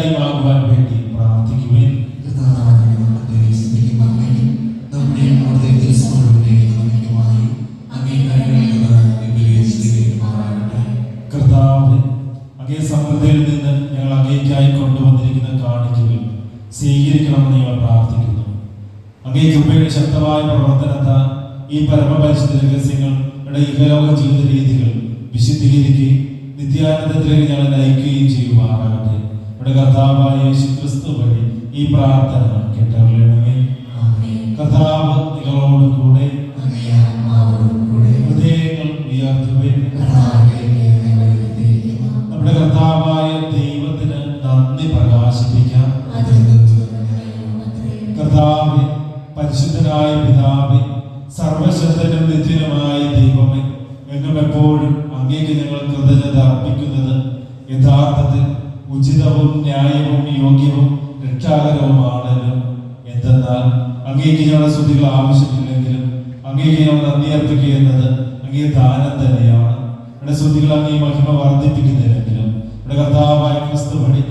സ്വീകാര്യമാകുവാൻ വേണ്ടി പ്രാർത്ഥിക്കുവാൻ. കർത്താവ്, അങ്ങേ സമൃദ്ധിയിൽ നിന്ന് ഞങ്ങൾ അങ്ങേക്കായി കൊണ്ടുവന്നിരിക്കുന്ന കാണിക്കകൾ സ്വീകരിക്കണമെന്ന് ഞങ്ങൾ പ്രാർത്ഥിക്കുന്നു. അങ്ങേ കൃപയുടെ ശക്തമായ പ്രവർത്തനത്താൽ ഈ പരമപരിശുദ്ധ രഹസ്യങ്ങളുടെ ഇഹലോക ജീവിത രീതികൾ വിശുദ്ധീകരിക്കുകയും നിത്യാനന്ദത്തിലേക്ക് ഞങ്ങളെ നയിക്കുകയും ചെയ്യുമാറാകട്ടെ. നമ്മുടെ കർത്താവായ യേശുക്രിസ്തു വഴി ഈ പ്രാർത്ഥന കേട്ടറിയണമേ. കർത്താവ് നിങ്ങളോട് കൂടെ. ഹൃദയങ്ങൾ ഉയർത്തുവിൻ. നമ്മുടെ കർത്താവായ ദൈവത്തിന് നന്ദി പ്രകാശിപ്പിക്കാം. കർത്താവേ, പരിശുദ്ധനായ പിതാവേ, സർവശക്തനും നിത്യനുമായ ദൈവമേ, എങ്ങും എപ്പോഴും അങ്ങേക്ക് ഞങ്ങൾ കൃതജ്ഞത അർപ്പിക്കുന്നത് യഥാർത്ഥത്തിൽ ഉചിതവും ന്യായവും യോഗ്യവും രക്ഷാകരവുമാണല്ലോ. എന്തെന്നാൽ അങ്ങേക്ക് ഞങ്ങളുടെ സ്തുതികൾ ആവശ്യമില്ലെങ്കിലും അങ്ങേക്ക് ഞങ്ങൾ നന്ദി അർപ്പിക്കുക എന്നത് അങ്ങേ ദാനം തന്നെയാണ്. നമ്മുടെ സ്തുതികൾ അങ്ങേ മഹിമ വർദ്ധിപ്പിക്കുന്നില്ലെങ്കിലും നമ്മുടെ കർത്താവായ ക്രിസ്തു വഴി